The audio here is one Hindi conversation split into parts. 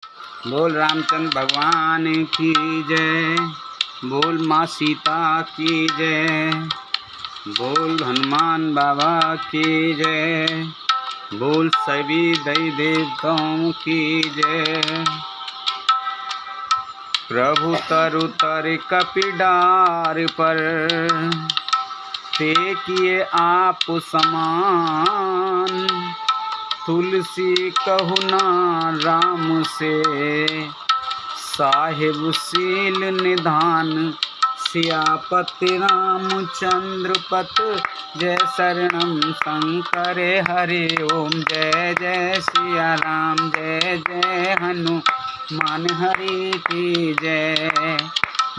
बोल रामचंद्र भगवान की जय। बोल माँ सीता की जय। बोल हनुमान बाबा की जय। बोल सभी देवी देवताओं की जय। प्रभु तरु तर कपिडार पर ते किए आप समान। तुलसी कहु ना राम से साहिब सील निधान। सियापति रामचंद्र पत जय शरणम शंकर हरि ओम। जय जय सिया राम जय जय हनुमान हरि की जय।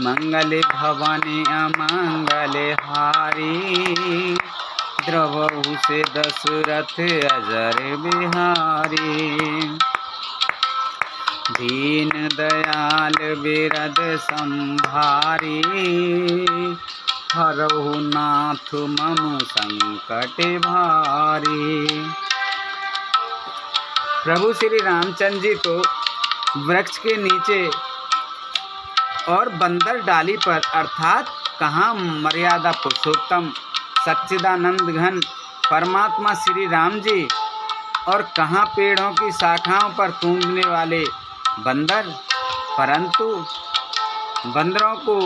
मंगल भवन अमंगल हारी। द्रवहु से दशरथ अजर बिहारी। दीन दयाल बिरद संभारी। हरहु नाथ मम संकट भारी। प्रभु श्री रामचंद्र जी को वृक्ष के नीचे और बंदर डाली पर अर्थात कहाँ मर्यादा पुरुषोत्तम सच्चिदानंद घन परमात्मा श्री राम जी और कहाँ पेड़ों की शाखाओं पर कूदने वाले बंदर। परंतु बंदरों को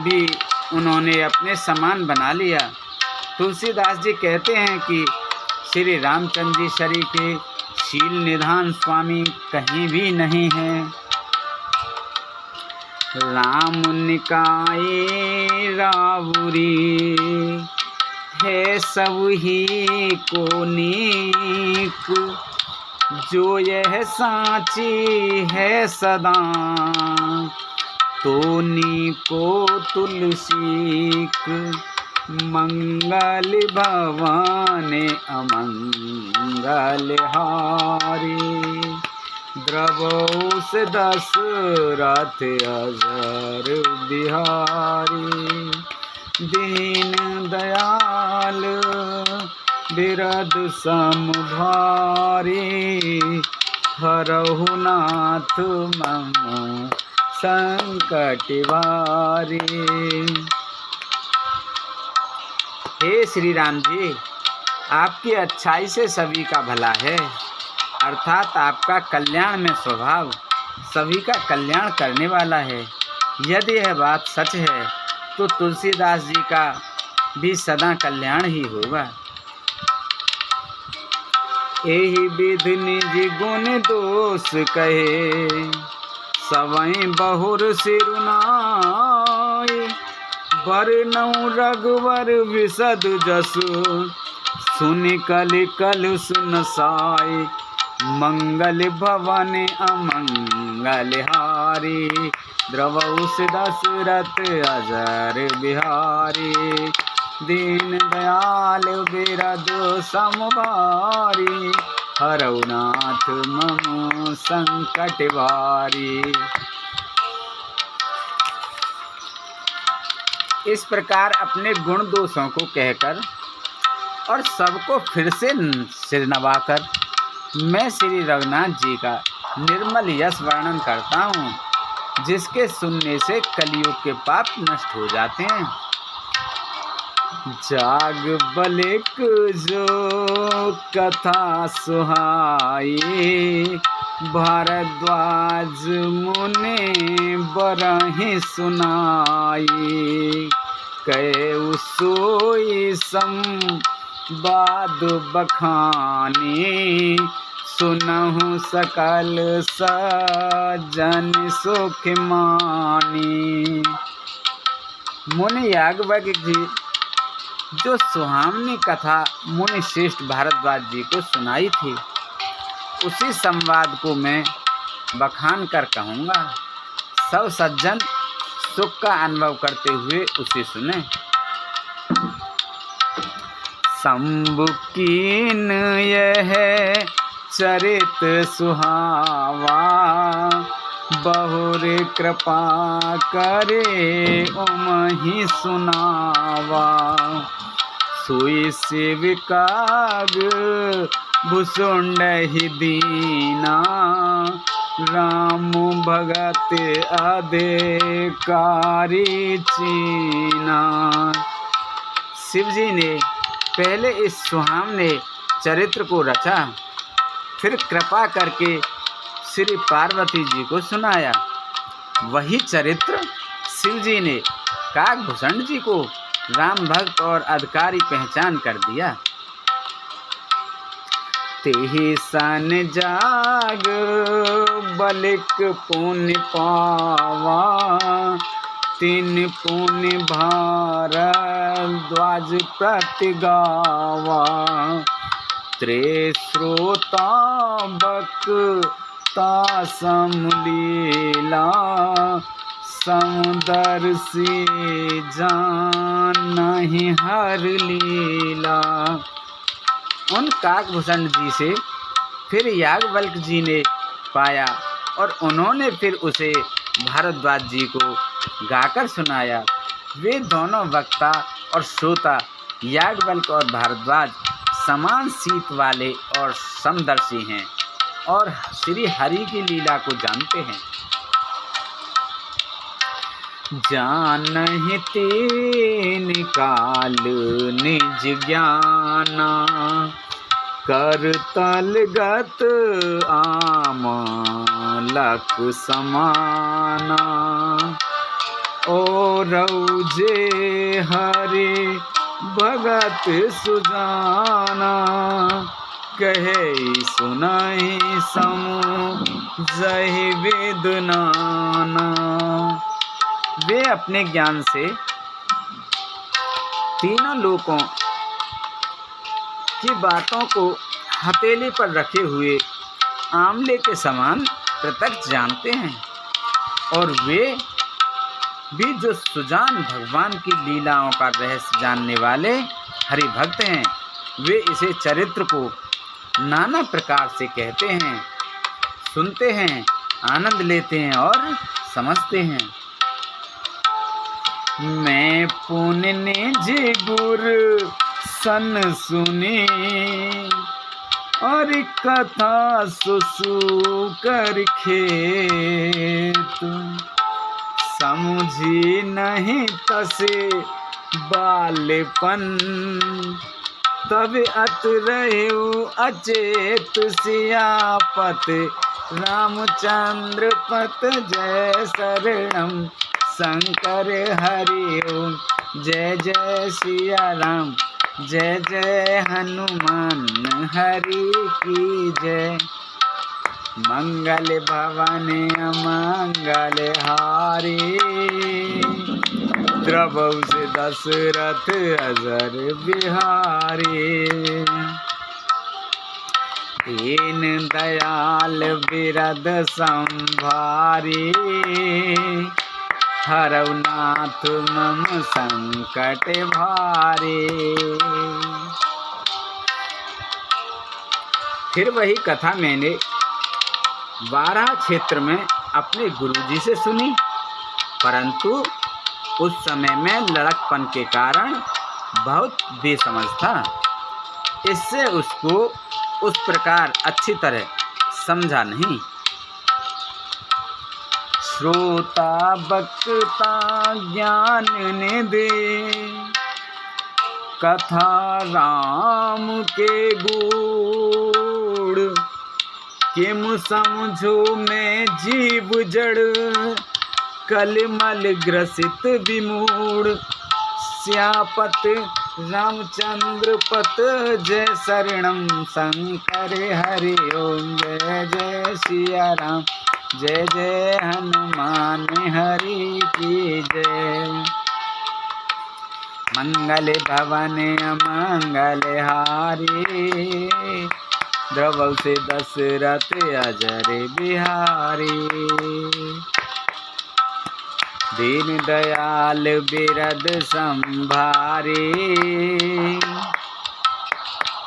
भी उन्होंने अपने समान बना लिया। तुलसीदास जी कहते हैं कि श्री रामचंद्र जी शरीर के शील निधान स्वामी कहीं भी नहीं हैं। राम निकाये रावुरी है सब ही को नीक। जो यह साची है सदा तो नीको तुलसीक। मंगल भवन अमंगल हारी। द्रवोस दशरथ अजर बिहारी। दीन दयाल बिरद समभारी। हरहु नाथ मम संकट भारी। हे श्री राम जी, आपकी अच्छाई से सभी का भला है, अर्थात आपका कल्याण में स्वभाव सभी का कल्याण करने वाला है। यदि यह बात सच है तो तुलसीदास जी का भी सदा कल्याण ही होगा। एहि विधि निज गुण दोष कहे सवै बहुर सिरुनाई। बरनउँ रघुवर विशद जसु सुनि कलि कलु सुन साई। मंगल भवन अमंगल हारी। द्रवहु से दशरथ अजर बिहारी। दीन दयाल बिरद समभारी। हरहु नाथ मम संकट भारी। इस प्रकार अपने गुण दोषों को कहकर और सबको फिर से सिर नवाकर मैं श्री रघुनाथ जी का निर्मल यश वर्णन करता हूँ, जिसके सुनने से कलियुग के पाप नष्ट हो जाते हैं। जाग बलिक जो कथा सुहाई। भारद्वाज मुनि बरहि सुनाई। कहे सोई संवाद बखानी। सुनहु सकल सज्जन सुख मानी। मुनि याज्ञवल्क्य जी जो सुहावनी कथा मुनि श्रेष्ठ भारद्वाज जी को सुनाई थी, उसी संवाद को मैं बखान कर कहूँगा। सब सज्जन सुख का अनुभव करते हुए उसे सुने। शंभु कीन यह चरित सुहावा। बहुर कृपा करे उमहि सुनावा। सोई सेविकाग भुसुंड ही दीना। राम भगत अधिकारी चीना। शिव जी ने पहले इस सुहावने चरित्र को रचा, फिर कृपा करके श्री पार्वती जी को सुनाया। वही चरित्र शिव जी ने काकभूषण जी को राम भक्त और अधिकारी पहचान कर दिया। तेहि सन जाग बलिक पुण्य पावा, तीन पुण्य भारद्वाज प्रति गावा। त्रिश्रोता बक्ता समलीला, समुदर्शी जानहि हर लीला। उन काकभूषण जी से फिर याज्ञवल्क्य जी ने पाया और उन्होंने फिर उसे भारद्वाज जी को गाकर सुनाया। वे दोनों वक्ता और श्रोता याज्ञवल्क्य और भारद्वाज समान सीत वाले और समदर्शी हैं और श्री हरि की लीला को जानते हैं। जानहि तीन काल निज ज्ञाना, करतलगत आमलक समाना। औरौजे हरे भगत सुजाना, कहे सुनाई समुझहि वेद नाना। वे अपने ज्ञान से तीनों लोकों की बातों को हथेली पर रखे हुए आंवले के समान प्रत्यक्ष जानते हैं, और वे भी जो सुजान भगवान की लीलाओं का रहस्य जानने वाले हरि भक्त हैं, वे इसे चरित्र को नाना प्रकार से कहते हैं, सुनते हैं, आनंद लेते हैं और समझते हैं। मैं पुण्य निज गुर सन सुनी, और कथा सुसु कर खेत। समझी नहीं तसे बालपन, तब अत रहु अचेत। सियापत रामचंद्र पत जय शरणम, शंकर हरि ओम जय जय सिया राम, जय जय हनुमान हरि की जय। मंगल भवन अमंगल हारी, द्रवहु से दशरथ अजर बिहारी। दीन दयाल बिरद संभारी, हरौ नाथ मम संकट भारी। फिर वही कथा मैंने 12 क्षेत्र में अपने गुरुजी से सुनी, परंतु उस समय में लड़कपन के कारण बहुत बेसमझ था, इससे उसको उस प्रकार अच्छी तरह समझा नहीं। श्रोता बक्ता ज्ञान निधि, कथा राम के गुण। किम समझो मैं जीव जड़, कलमल ग्रसित विमूढ़। श्यापत रामचंद्र पत जय शरणम, शंकर हरि ओम जय जय सिया राम, जय जय हनुमान हरि की जय। मंगल भवन अमंगल हारी, द्रवहु से दशरथ अजर बिहारी। दीन दयाल बिरद संभारी,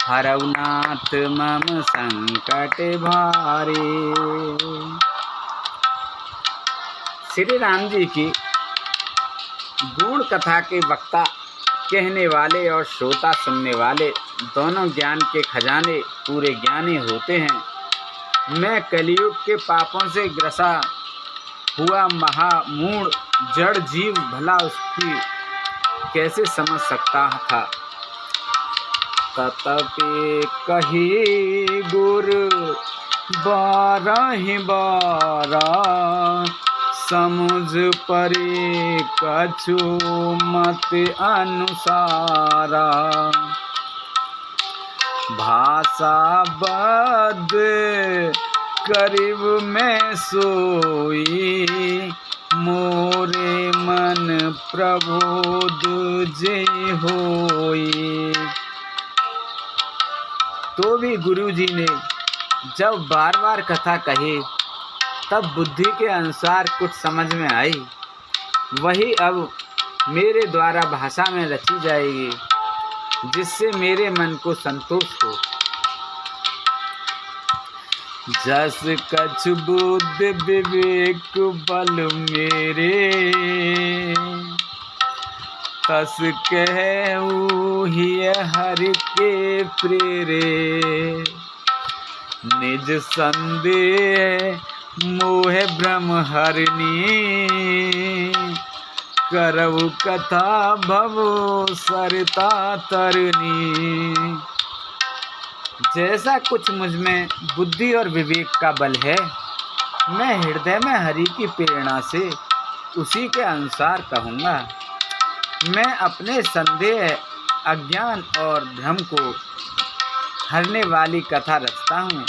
हरौ नाथ मम संकट भारी। श्री राम जी की गुण कथा के वक्ता कहने वाले और श्रोता सुनने वाले दोनों ज्ञान के खजाने पूरे ज्ञानी होते हैं। मैं कलयुग के पापों से ग्रसा हुआ महामूढ़ जड़ जीव भला उसकी कैसे समझ सकता था। तथापि कही गुरु बारहि बारा, समुझ परे कछु मत अनुसारा। भाषा बद करीब में सोई, मोरे मन प्रबोध जे होई। तो भी गुरु जी ने जब बार बार कथा कही तब बुद्धि के अनुसार कुछ समझ में आई, वही अब मेरे द्वारा भाषा में रची जाएगी, जिससे मेरे मन को संतोष हो। जस कछ बुद्ध विवेक बल मेरे, तस कहूँ ही हर के प्रेरे। निज संदेह मोह भ्रम हरनी, करऊ कथा भवो सरता तरनी। जैसा कुछ मुझ में बुद्धि और विवेक का बल है, मैं हृदय में हरि की प्रेरणा से उसी के अनुसार कहूँगा। मैं अपने संदेह, अज्ञान और भ्रम को हरने वाली कथा रचता हूँ,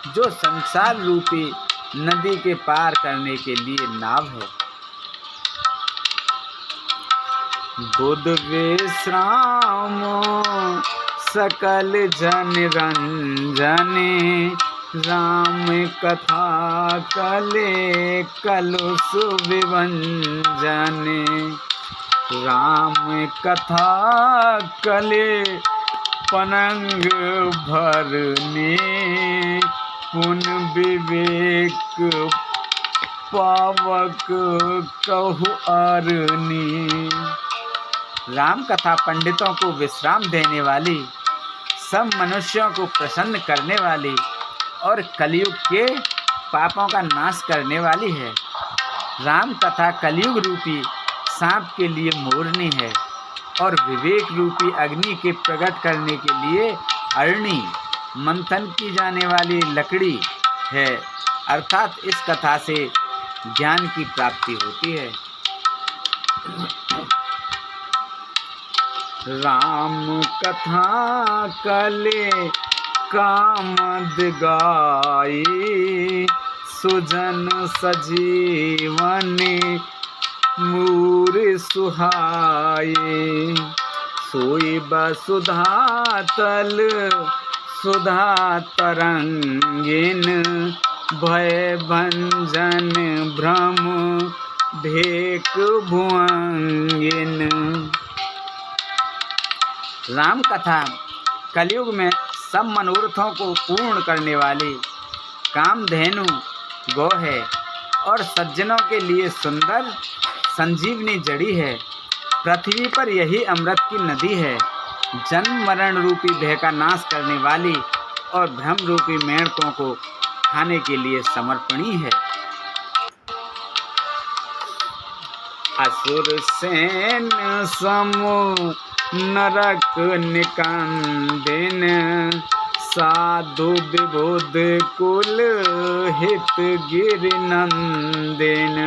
जो संसार रूपी नदी के पार करने के लिए नाव है। बुध विश्राम सकल जन रंजने, राम कथा कले कलुष विभंजने। राम कथा कले पनंग भरने, पुन विवेक पावक कहु अरनी। राम कथा पंडितों को विश्राम देने वाली, सब मनुष्यों को प्रसन्न करने वाली और कलयुग के पापों का नाश करने वाली है। राम कथा कलयुग रूपी सांप के लिए मोरनी है और विवेक रूपी अग्नि के प्रकट करने के लिए अरणी, मंथन की जाने वाली लकड़ी है। अर्थात इस कथा से ज्ञान की प्राप्ति होती है। राम कथा कले कामद गाई, सुजन सजीवन मूर सुहाए। सोई वसुधा तल सुधा तरंगिन, भय भंजन भ्रम भेक भुअंगिन। राम कथा कलयुग में सब मनोरथों को पूर्ण करने वाली कामधेनु गौ है और सज्जनों के लिए सुंदर संजीवनी जड़ी है। पृथ्वी पर यही अमृत की नदी है, जन्म मरण रूपी भय का नाश करने वाली और भ्रम रूपी मेंढकों को खाने के लिए समर्पणी है। असुर सेन समूह नरक निकंदिन, साधु विबुध कुल हित गिर नंदिन।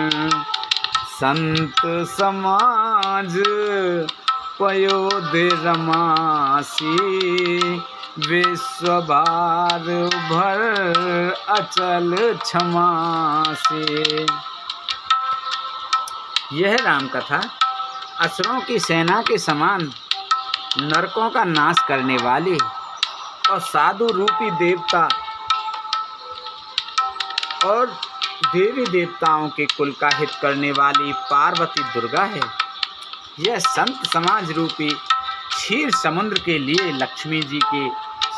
संत समाज पयोध रमासी, विश्वभार भर अचल क्षमासी। यह राम कथा असुरों की सेना के समान नरकों का नाश करने वाली और साधु रूपी देवता और देवी देवताओं के कुल का हित करने वाली पार्वती दुर्गा है। यह संत समाज रूपी क्षीर समुद्र के लिए लक्ष्मी जी के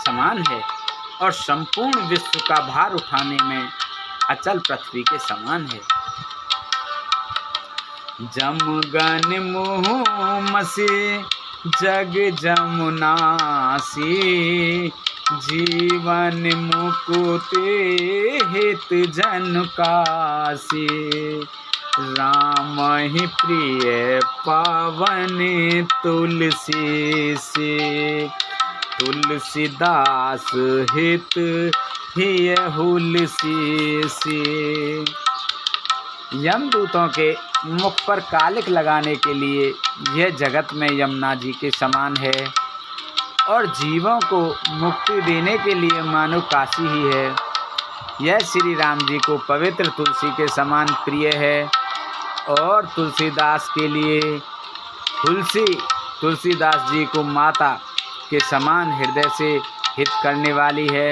समान है और संपूर्ण विश्व का भार उठाने में अचल पृथ्वी के समान है। जमगन मोह मसे जग जमुनासी, जीवन मुकुति हित जन कासी, राम ही प्रिय पावन तुलसी से, तुलसीदास हित ही हुलसी से। यमदूतों के मुख पर कालिक लगाने के लिए यह जगत में यमुना जी के समान है, और जीवों को मुक्ति देने के लिए मानो काशी ही है। यह श्री राम जी को पवित्र तुलसी के समान प्रिय है, और तुलसीदास के लिए तुलसीदास जी को माता के समान हृदय से हित करने वाली है।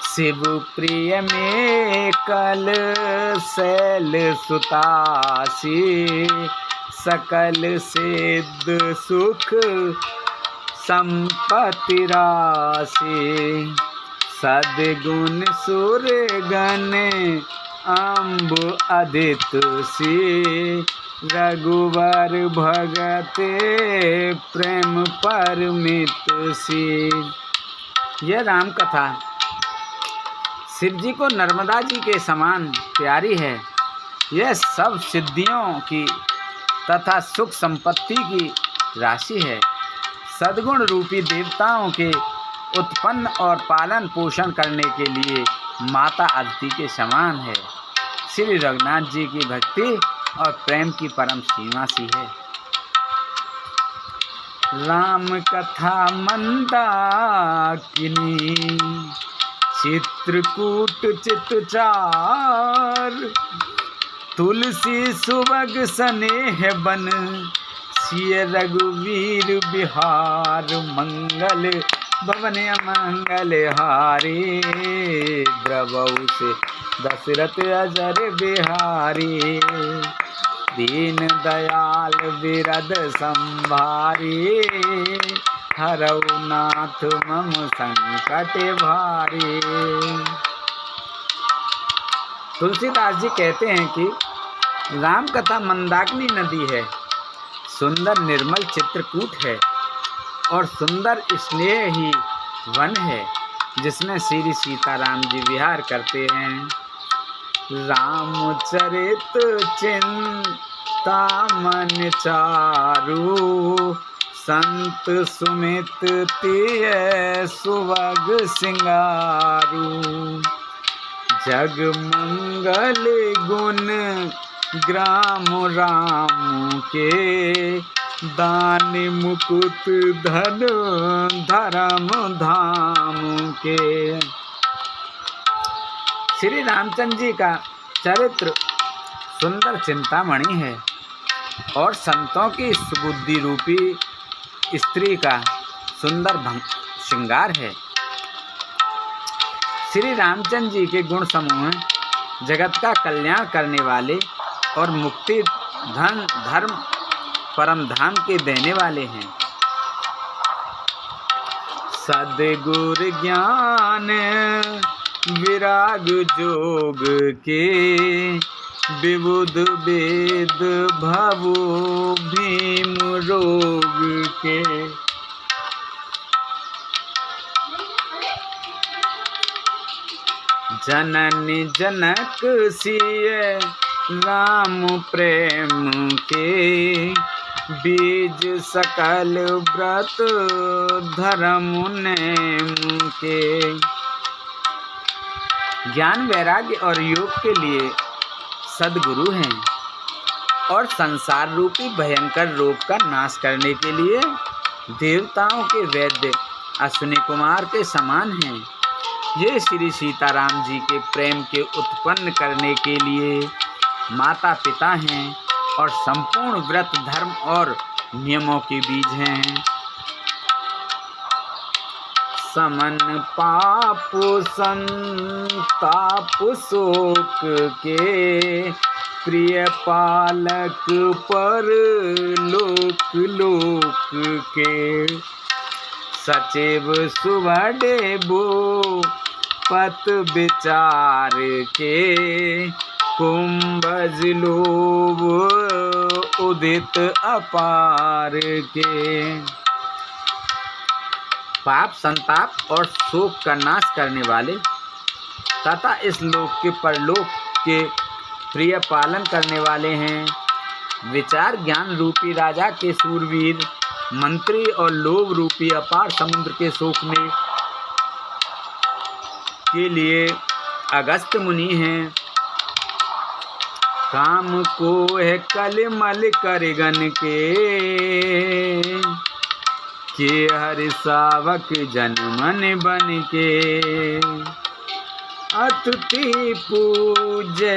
शिव प्रिय में कल शैल सुतासी, सकल सिद्ध सुख संपत्ति राशि, सद्गुण सुर गण अम्ब अदित से, रघुवर भगत प्रेम परमित से। यह राम कथा शिव जी को नर्मदा जी के समान प्यारी है। यह सब सिद्धियों की तथा सुख संपत्ति की राशि है। सद्गुण रूपी देवताओं के उत्पन्न और पालन पोषण करने के लिए माता अदिति के समान है। श्री रघुनाथ जी की भक्ति और प्रेम की परम सीमा सी है। राम कथा मंदाकिनी, चित्रकूट चितचार, तुलसी सुबग स्नेह बन, सिय रघुवीर बिहार, मंगल भवन मंगल हारी, द्रवऊ से दशरथ अजर बिहारी, दीन दयाल बिरद संभारी, हरऊ नाथ मम संकट भारी। तुलसीदास जी कहते हैं कि राम कथा मंदाकिनी नदी है, सुंदर निर्मल चित्रकूट है, और सुंदर स्नेह ही वन है जिसमें श्री सीताराम जी विहार करते हैं। रामचरित चिंतामन चारु, संत सुमित तिय सुवग सिंगारू, जग मंगल गुण ग्राम राम के, दान मुकुट धन धर्म धाम के। श्री रामचंद्र जी का चरित्र सुंदर चिंतामणि है, और संतों की सुबुद्धि रूपी स्त्री का सुंदर श्रृंगार है। श्री रामचंद्र जी के गुण समूह जगत का कल्याण करने वाले और मुक्ति धन धर्म परम धाम के देने वाले हैं। सद्गुर ज्ञान विराग जोग के, विबुध वेद भवो भीम रोग के। जननी जनक सिय राम प्रेम के, बीज सकल व्रत धर्म नेम के। ज्ञान वैराग्य और योग के लिए सद्गुरु हैं, और संसार रूपी भयंकर रोग का नाश करने के लिए देवताओं के वैद्य अश्विनी कुमार के समान हैं। ये श्री सीताराम जी के प्रेम के उत्पन्न करने के लिए माता पिता हैं, और संपूर्ण व्रत धर्म और नियमों के बीज हैं। समन पाप संताप शोक के, प्रिय पालक पर लोक लोक के। सचिव सुवडेबो पत विचार के, कुंभज लोभ उदित अपार के। पाप, संताप और शोक का नाश करने वाले तथा इस लोक के परलोक के प्रिय पालन करने वाले हैं। विचार ज्ञान रूपी राजा के सूरवीर मंत्री और लोभ रूपी अपार समुद्र के सोखने के लिए अगस्त मुनि हैं। काम को है कलमल करगन के हर सावक जन मन बन के अतिथि पूजे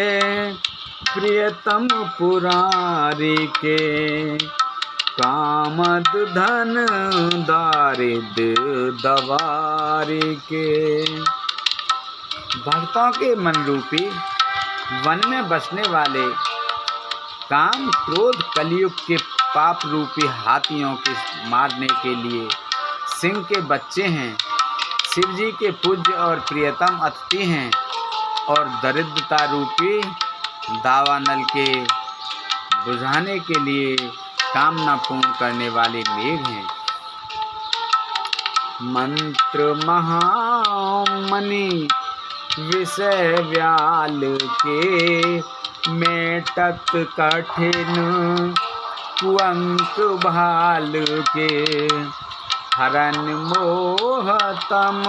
प्रियतम पुरारी के कामद धन दारिद्र दवारी के। भक्तों के मन रूपी वन में बसने वाले काम, क्रोध, कलयुग के पाप रूपी हाथियों के मारने के लिए सिंह के बच्चे हैं। शिव जी के पूज्य और प्रियतम अतिथि हैं और दरिद्रता रूपी दावानल के बुझाने के लिए कामना पूर्ण करने वाले मेघ हैं। मंत्र महामणि विषय व्याल के मेटत कठिन कुअंक भाल के हरन मोहतम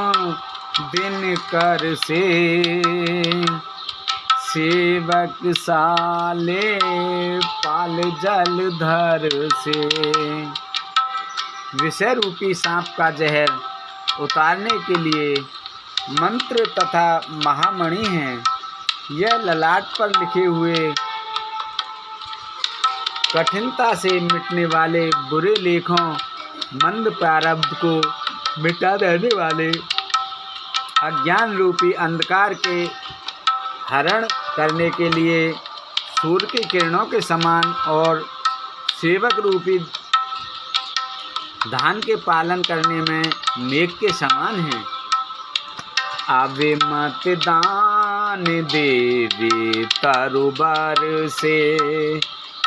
दिन कर से सेवक साले पाल जल धर से। विषय रूपी सांप का जहर उतारने के लिए मंत्र तथा महामणि हैं। यह ललाट पर लिखे हुए कठिनता से मिटने वाले बुरे लेखों, मंद प्रारब्ध को मिटा देने वाले अज्ञान रूपी अंधकार के हरण करने के लिए सूर्य की किरणों के समान और सेवक रूपी धान के पालन करने में मेघ के समान हैं। आवे मत दान देवी तरुबर से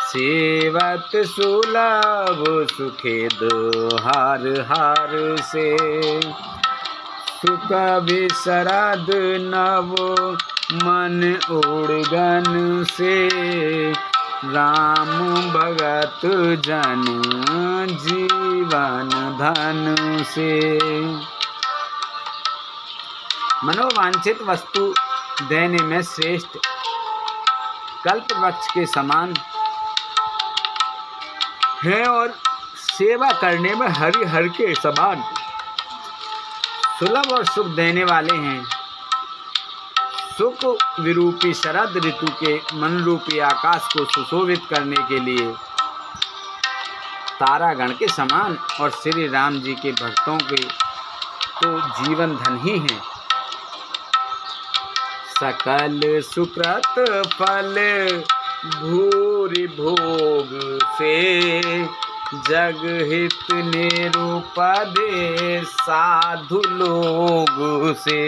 सेवत सुलभ सुखेद हार हार से। सुख विशरद नव मन उड़गन से राम भगत जन जीवन धन से। मनोवांछित वस्तु देने में श्रेष्ठ कल्प वृक्ष के समान है और सेवा करने में हरिहर के समान सुलभ और सुख देने वाले हैं। सुख विरूपी शरद ऋतु के मन रूपी आकाश को सुशोभित करने के लिए तारागण के समान और श्री राम जी के भक्तों के तो जीवन धन ही हैं। सकल सुकृत फल भूरि भोग से जग हित निरुपदे साधु लोग से।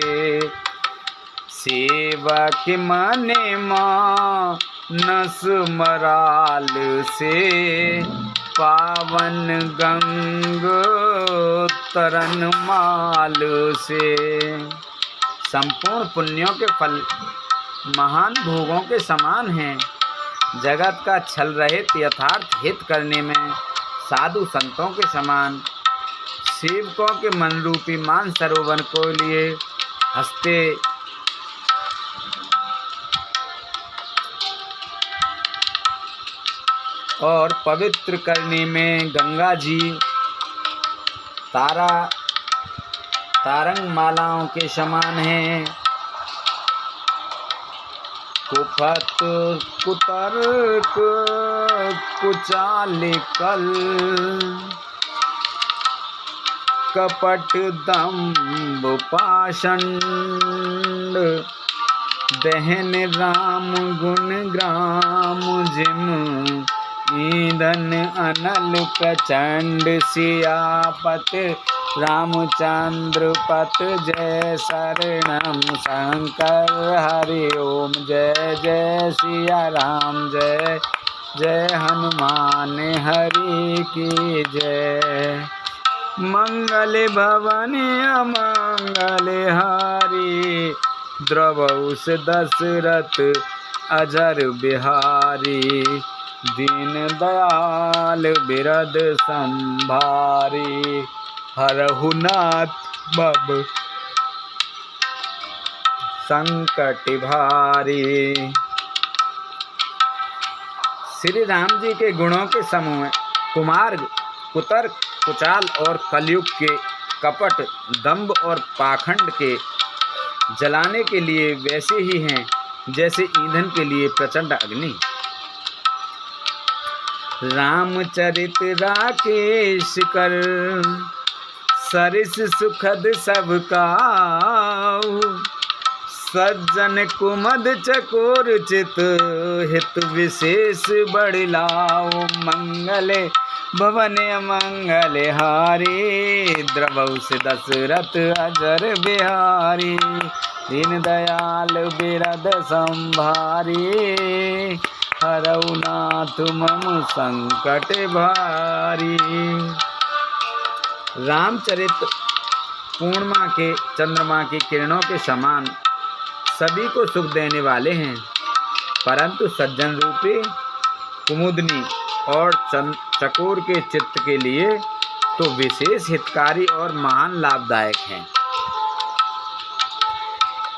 सेवक मने मानस मराल से पावन गंग तरन माल से। संपूर्ण पुण्यों के फल महान भोगों के समान हैं। जगत का छल रहित यथार्थ हित करने में साधु संतों के समान सेवकों के मन रूपी मान सरोवर को लिए हंसते और पवित्र करने में गंगा जी तारंग मालाओं के समान हैं। कुफत कुतर्क कुचाल कल कपट दम्भ पाषंड दहन राम गुण ग्राम जिम ईंधन अनल प्रचंड सियापत रामचंद्र पत जय शरणम शंकर हरि ओम जय जय सिया राम जय जय हनुमान हरि की जय। मंगल भवनी अमंगल हारी, द्रवउस दशरथ अजर बिहारी, दीन दयाल बिरद संभारी, हरहु नाथ मम संकट भारी। श्री राम जी के गुणों के समूह कुमार्ग, कुतर्क, कुचाल और कलयुग के कपट, दंभ और पाखंड के जलाने के लिए वैसे ही हैं जैसे ईंधन के लिए प्रचंड अग्नि। रामचरित राकेश कर, सरिस सुखद सब काऊ, सज्जन कुमद चकोर चित, हित विशेष बढ़िलाओ, मंगल भवन अमंगल हारी, द्रवउस दशरथ अजर बिहारी, दीन दयाल बिरद संभारी, हरहु नाथ मम संकट भारी। रामचरित पूर्णिमा के चंद्रमा की किरणों के समान सभी को सुख देने वाले हैं, परंतु सज्जन रूपी कुमुदनी और चकोर के चित्त के लिए तो विशेष हितकारी और महान लाभदायक हैं।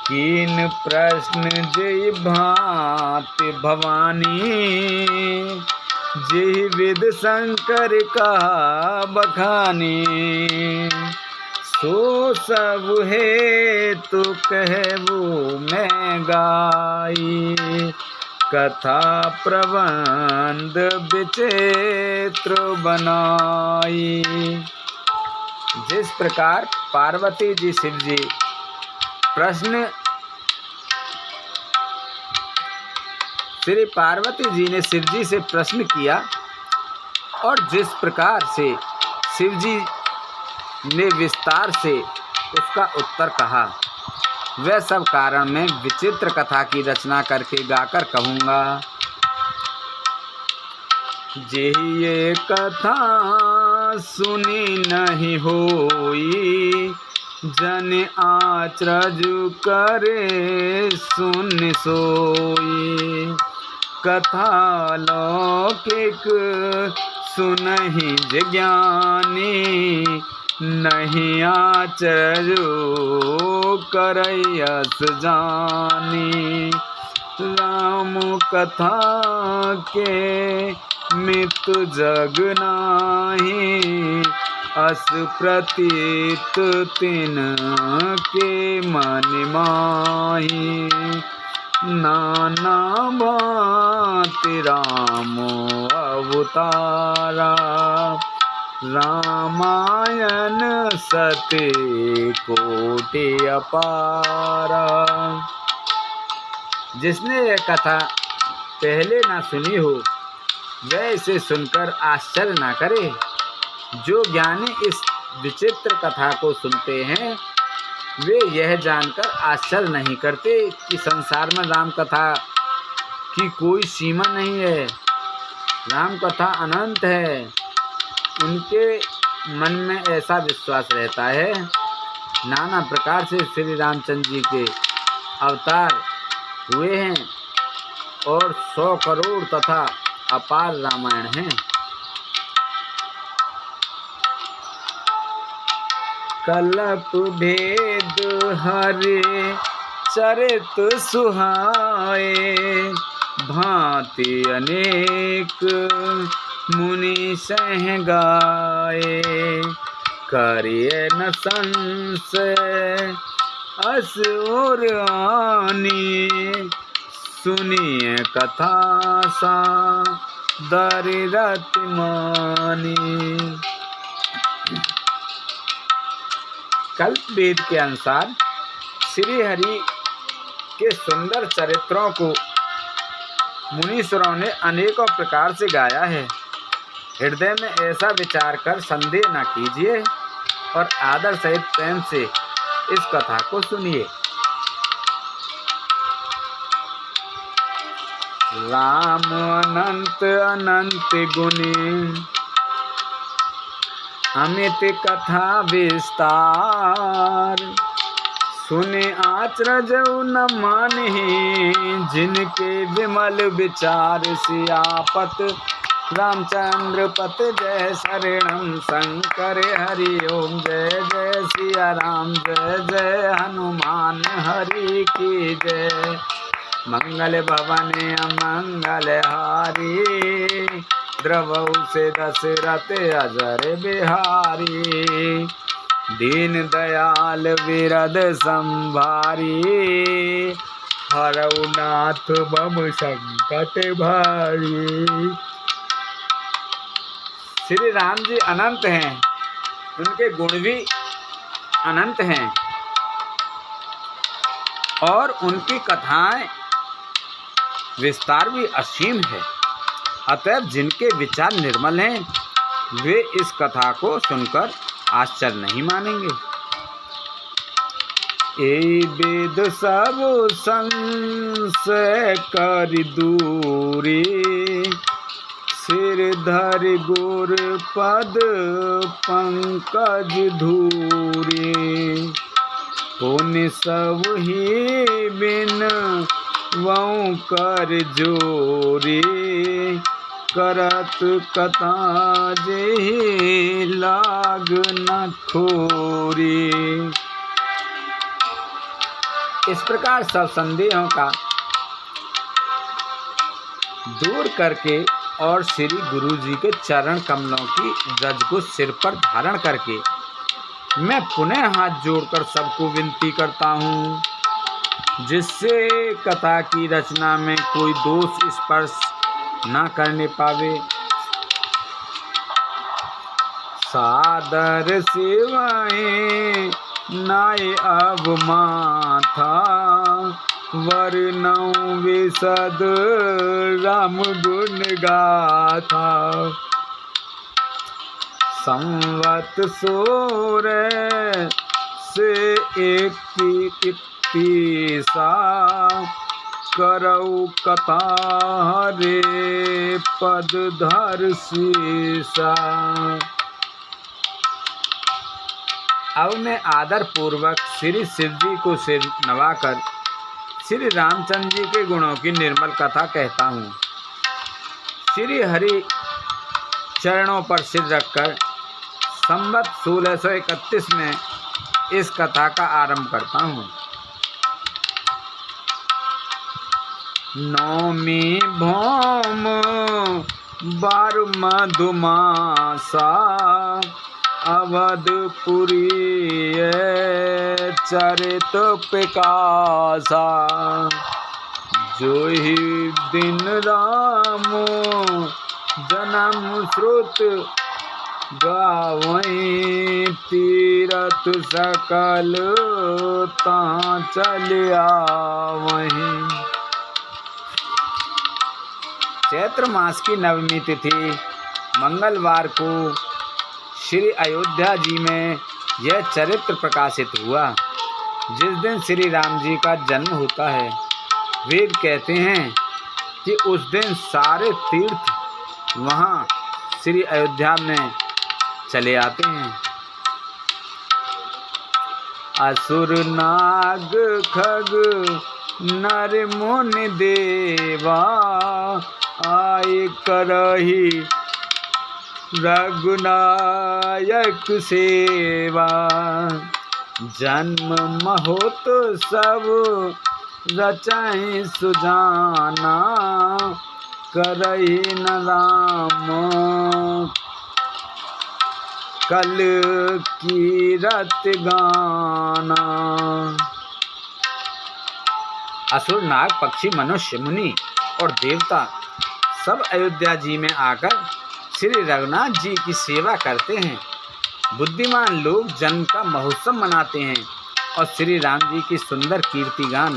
कीन प्रश्न जय भांति भवानी, जय विद शंकर का बखानी, सो सब है तो कहबो मैं गाई, कथा प्रबंध विचित्र बनाई। जिस प्रकार पार्वती जी शिव जी श्री पार्वती जी ने शिव जी से प्रश्न किया और जिस प्रकार से शिव जी ने विस्तार से उसका उत्तर कहा, वह सब कारण मैं विचित्र कथा की रचना करके गाकर कहूँगा। जेहि ये कथा सुनी नहीं होई, जन आचरज करे सुन सोई, कथा लौकिक सुनहि जिज्ञानी, नहीं आचरजो करयस जानी, राम कथा के मित जग नाही, अस प्रतीत तिन के मन माही, नाना भांति राम अवतारा, रामायण सत्य कोटि अपारा। जिसने यह कथा पहले ना सुनी हो वह इसे सुनकर आश्चर्य ना करे। जो ज्ञानी इस विचित्र कथा को सुनते हैं वे यह जानकर आश्चर्य नहीं करते कि संसार में राम कथा की कोई सीमा नहीं है, राम कथा अनंत है। उनके मन में ऐसा विश्वास रहता है। नाना प्रकार से श्री रामचंद्र जी के अवतार हुए हैं और 100 करोड़ तथा अपार रामायण हैं। कलप भेद हरे चरित सुहाए, भांति अनेक मुनि सह गाए, करिए न संशय अस और आनी, सुनिए कथा सा दरिरत मानी। कल्प वेद के अनुसार श्री हरि के सुंदर चरित्रों को मुनीश्वरों ने अनेकों प्रकार से गाया है। हृदय में ऐसा विचार कर संदेह न कीजिए और आदर सहित प्रेम से इस कथा को सुनिए। राम अनंत अनंत गुणी, अमित कथा विस्तार, सुने आचरज न मानहि, जिनके विमल विचार सियापत रामचंद्र पत जय शरणम शंकर हरि ओम जय जय सिया राम जय जय हनुमान हरि की जय। मंगल भवन अमंगल हारी, द्रवहु से दशरथ अजर बिहारी, दीन दयाल विरद संभारी, हरऊ नाथ मम संकट भारी। श्री राम जी अनंत हैं, उनके गुण भी अनंत हैं और उनकी कथाएं विस्तार भी असीम है। अतएव जिनके विचार निर्मल हैं वे इस कथा को सुनकर आश्चर्य नहीं मानेंगे। ए वेद सब संशय कर दूरी, सिर धर गोर पद पंकज धूरी, पुण्य सब ही बिन वऊ कर जोरी, करत कथा जेहि लाग न खोरी। इस प्रकार सब संदेहों का दूर करके और श्री गुरु जी के चरण कमलों की रज को सिर पर धारण करके मैं पुनः हाथ जोड़कर सबको विनती करता हूँ, जिससे कथा की रचना में कोई दोष स्पर्श ना करने पावे। सादर सेवाएं नाय अब माथा, वर्णौ विशद राम गुण गाथा, संवत सोर से इकतीसा, करऊ कथा हरे पद धर शीसा। अब मैं आदर पूर्वक श्री शिव जी को सिर नवाकर श्री रामचंद्र जी के गुणों की निर्मल कथा कहता हूँ। श्री हरि चरणों पर सिर रखकर संवत 1631 में इस कथा का आरंभ करता हूँ। नौमी भौम बार मधुमासा, अवधपुरी चरित पिकासा, जो ही दिन राम जन्म श्रुत गावहीं, तीरथ सकल ता चल आवहीं। चैत्र मास की नवमी तिथि मंगलवार को श्री अयोध्या जी में यह चरित्र प्रकाशित हुआ, जिस दिन श्री राम जी का जन्म होता है। वेद कहते हैं कि उस दिन सारे तीर्थ वहाँ श्री अयोध्या में चले आते हैं। असुर नाग खग नर मुनि देवा, आय करही रघुनायक सेवा, जन्म महोत्सव रचाई सुजाना, करही न राम कल कीरत गाना। असुर नाग पक्षी मनुष्य मुनि और देवता सब अयोध्या जी में आकर श्री रघुनाथ जी की सेवा करते हैं। बुद्धिमान लोग जन्म का महोत्सव मनाते हैं और श्री राम जी की सुंदर कीर्तिगान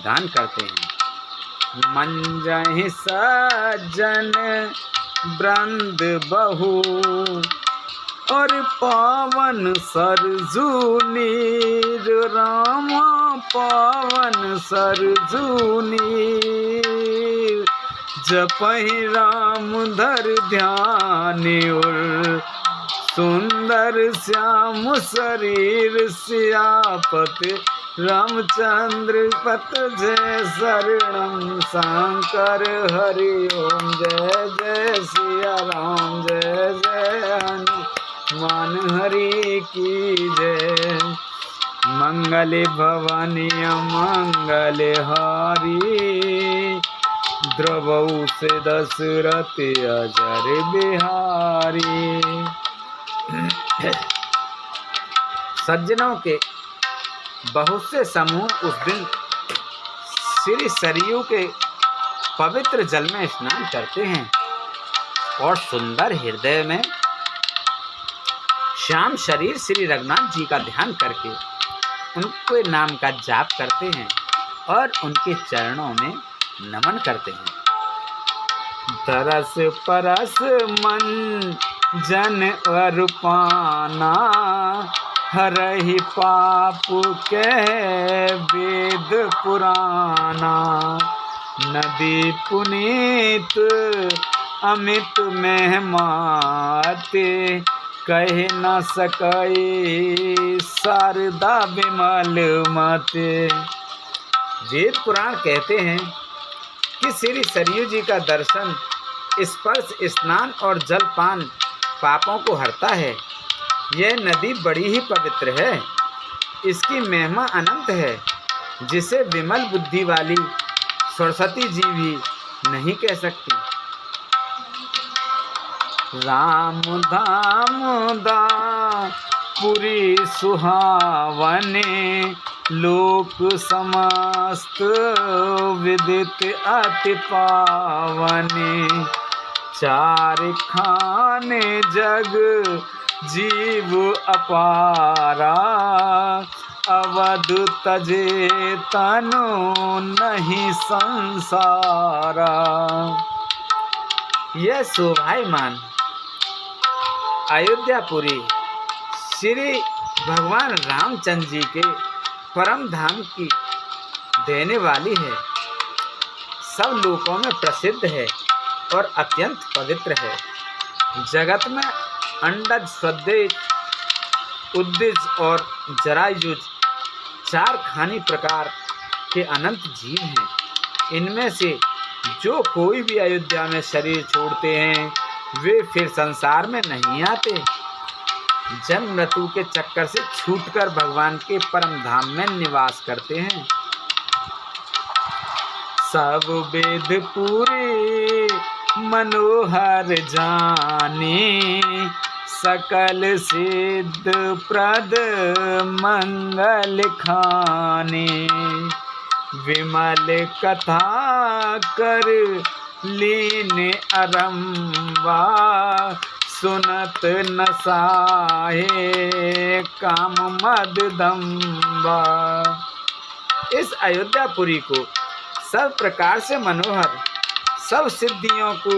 गान करते हैं। मंजहि सज्जन वृंद बहु, और पावन सरजूनी, रामा पावन सरजूनी, जपहि राम धर ध्यान और सुंदर श्याम शरीर सियापति रामचंद्र पत जय शरणम शंकर हरि ओम जय जय सिया राम जय जय हनुमान हरि की जय। मंगल भवानी मंगल हारी द्रवऊ से दशरथ अजर बिहारी। सज्जनों के बहुत से समूह उस दिन श्री सरयू के पवित्र जल में स्नान करते हैं और सुंदर हृदय में श्याम शरीर श्री रघुनाथ जी का ध्यान करके उनके नाम का जाप करते हैं और उनके चरणों में नमन करते हैं। तरस परस मन जन अरुपाना हरहि पाप के वेद पुराना। नदी पुनीत अमित महिमाते कह न सकई शारदा विमल मते। वेद पुराण कहते हैं कि श्री सरयू जी का दर्शन, स्पर्श, स्नान और जलपान पापों को हरता है। यह नदी बड़ी ही पवित्र है, इसकी महिमा अनंत है, जिसे विमल बुद्धि वाली सरस्वती जी भी नहीं कह सकती। राम धाम पुरी सुहावने लोक समस्त विदित अति पावने। चार खाने जग जीव अपारा अवध तजे तनु नहीं संसारा। यह शोभायमान अयोध्यापुरी श्री भगवान रामचंद्र जी के परम धाम की देने वाली है, सब लोकों में प्रसिद्ध है और अत्यंत पवित्र है। जगत में अंडज, स्वदेज, उद्दिज और जरायुज चार खानी प्रकार के अनंत जीव हैं। इनमें से जो कोई भी अयोध्या में शरीर छोड़ते हैं वे फिर संसार में नहीं आते, जन्म मृत्यु के चक्कर से छूटकर भगवान के परम धाम में निवास करते हैं। सब वेद पूरे मनोहर जाने सकल सिद्ध प्रद मंगल खाने। विमल कथा कर लीन अरंबा सुनत न साहे काम मद दम्बा। इस अयोध्यापुरी को सब प्रकार से मनोहर, सब सिद्धियों को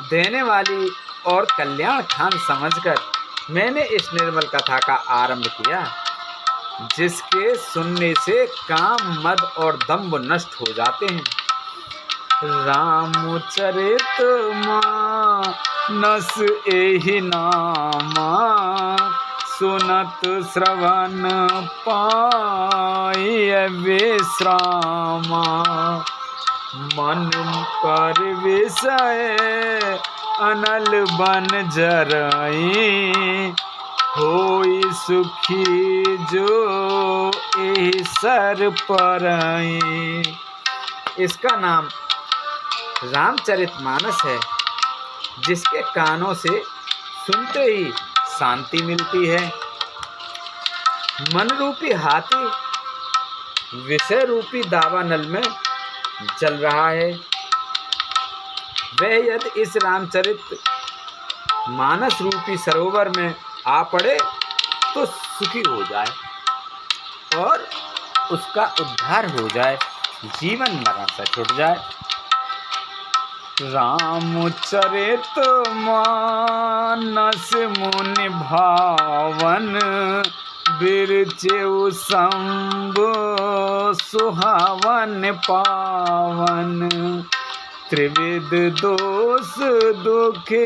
देने वाली और कल्याण खान समझकर मैंने इस निर्मल कथा का आरंभ किया, जिसके सुनने से काम, मद और दंभ नष्ट हो जाते हैं। रामचरित मानस एहि नामा सुनत श्रवण पाय विश्रामा। मन पर विषय अनल बन जरई होई सुखी जो एहि सर परई। इसका नाम रामचरितमानस है, जिसके कानों से सुनते ही शांति मिलती है। मन रूपी हाथी विषय रूपी दावानल में जल रहा है, वह यदि इस रामचरित मानस रूपी सरोवर में आ पड़े तो सुखी हो जाए और उसका उद्धार हो जाए, जीवन मरण से छूट जाए। रामचरित मानस मुनि भावन बिरचेउ शंभु सुहावन पावन। त्रिविध दोष दुखे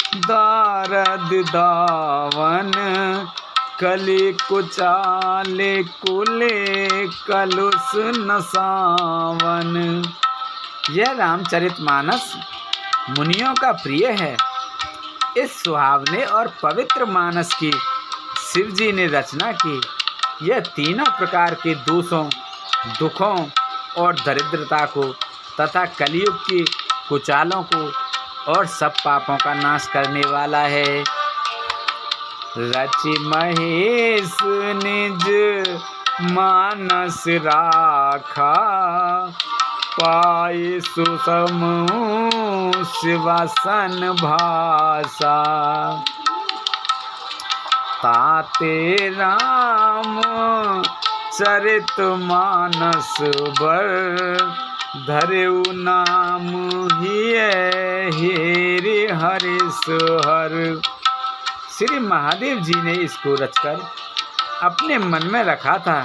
दारद दावन कली कुचाले कुले कलुष नसावन। यह रामचरितमानस मुनियों का प्रिय है। इस सुहावने और पवित्र मानस की शिव जी ने रचना की। यह तीनों प्रकार के दोषों, दुखों और दरिद्रता को तथा कलयुग की कुचालों को और सब पापों का नाश करने वाला है। रचि महेश निज मानस राखा, पाए सुसम शिवासन भाषा। ताते राम चरित मानस बर, धरेउ नाम हिय हेरि हरिष हर। श्री महादेव जी ने इसको रचकर अपने मन में रखा था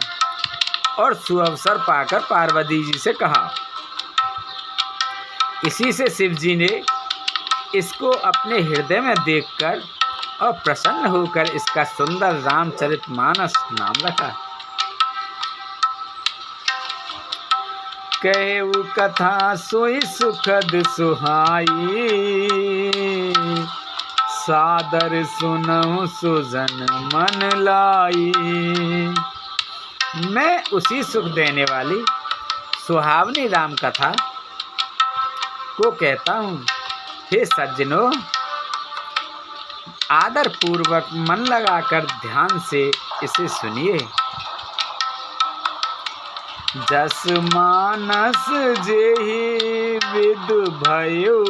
और सुअवसर पाकर पार्वती जी से कहा। इसी से शिव जी ने इसको अपने हृदय में देखकर और प्रसन्न होकर इसका सुंदर रामचरितमानस नाम रखा। कहु कथा सोई सुखद सुहाई, सादर सुनहु सुजन मन लाई। मैं उसी सुख देने वाली सुहावनी राम कथा को कहता हूँ। हे सज्जनों, आदर पूर्वक मन लगाकर ध्यान से इसे सुनिए। जस मानस जेहि विद भयो,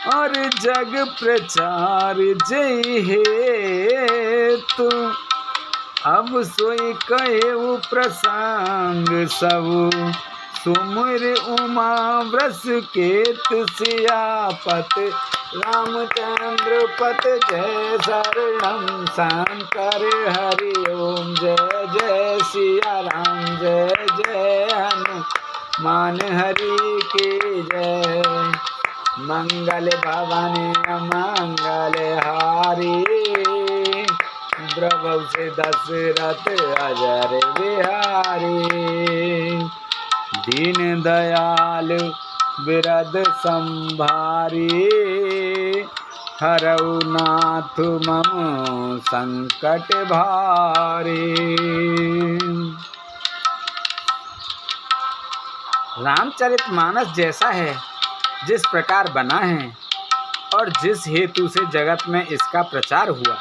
और जग प्रचार जय हेतु। अब सोई कहु प्रसंग सब, सुमिर उमा वृष केत सियापत। रामचंद्र पत जय शरणम शंकर हरि ओम। जय जय सिया राम, जय जय हनुमान हरि के जय। मंगल भवन मंगल हारी, द्रवौ से दशरथ अजर बिहारी। दीन दयाल बिरद संभारी, हरऊ नाथ मम संकट भारी। रामचरितमानस जैसा है, जिस प्रकार बना है और जिस हेतु से जगत में इसका प्रचार हुआ,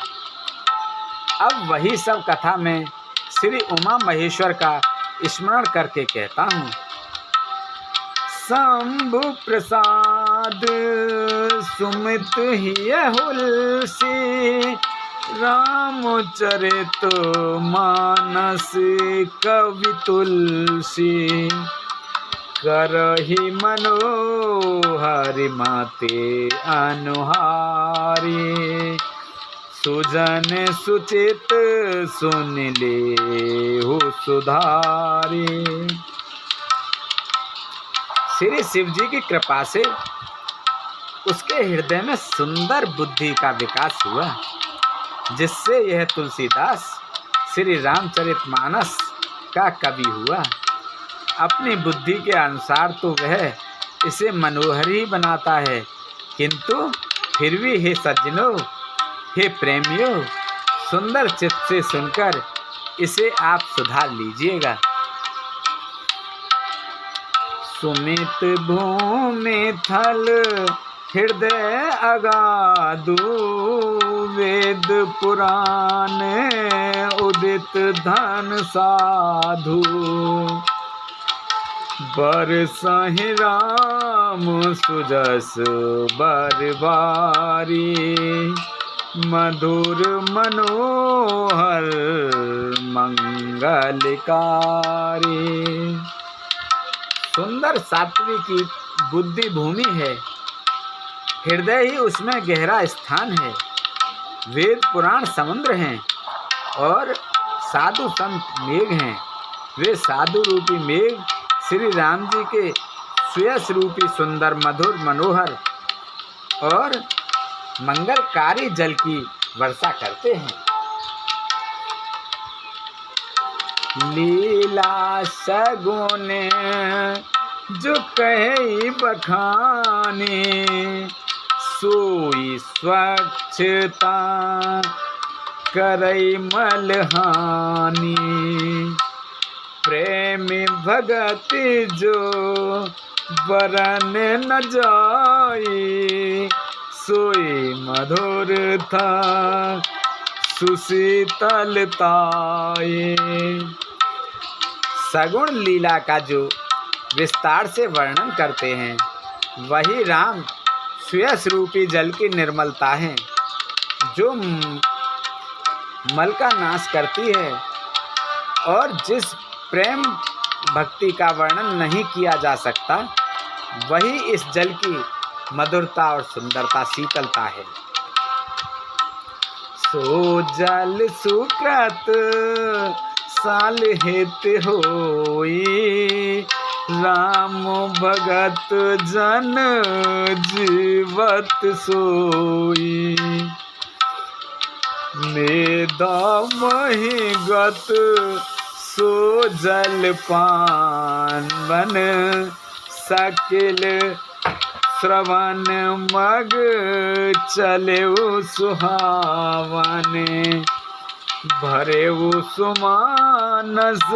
अब वही सब कथा में श्री उमा महेश्वर का स्मरण करके कहता हूँ। शंभु प्रसाद सुमित हिय हुलसी, रामचरित मानस कवि तुलसी। करहि मनोहरि माते अनुहारी, सुजन सुचित सुन लेहु सुधारी। श्री शिव जी की कृपा से उसके हृदय में सुंदर बुद्धि का विकास हुआ, जिससे यह तुलसीदास श्री रामचरितमानस का कवि हुआ। अपनी बुद्धि के अनुसार तो वह इसे मनोहर ही बनाता है, किंतु फिर भी हे सज्जनों, हे प्रेमियों, सुंदर चित्त से सुनकर इसे आप सुधार लीजिएगा। सुमित भूमि थल हृदय अगाधु, वेद पुराण उदित धन साधु। बरसहि राम सुजस बरबारी, मधुर मनोहर मंगलकारी। सुंदर सात्विकी बुद्धि भूमि है, हृदय ही उसमें गहरा स्थान है। वेद पुराण समुद्र हैं और साधु संत मेघ हैं। वे साधु रूपी मेघ श्री राम जी के सुयश रूपी सुंदर मधुर मनोहर और मंगलकारी जल की वर्षा करते हैं। लीला सगुन जो कहे बखाने, सोई स्वच्छता करई मलहानी। प्रेम भगत जो बरन न जाए, सोई मधुर था सुशीतलताए। सगुण लीला का जो विस्तार से वर्णन करते हैं, वही राम सुयस रूपी जल की निर्मलता है, जो मल का नाश करती है। और जिस प्रेम भक्ति का वर्णन नहीं किया जा सकता, वही इस जल की मधुरता और सुंदरता, शीतलता है। सो जल सुकृत साल हित होई, राम भगत जन जीवत सोई। मेदा मही गत सो जल पान, बन सकिल श्रवण मग चले सुहावन। भरे सुमानस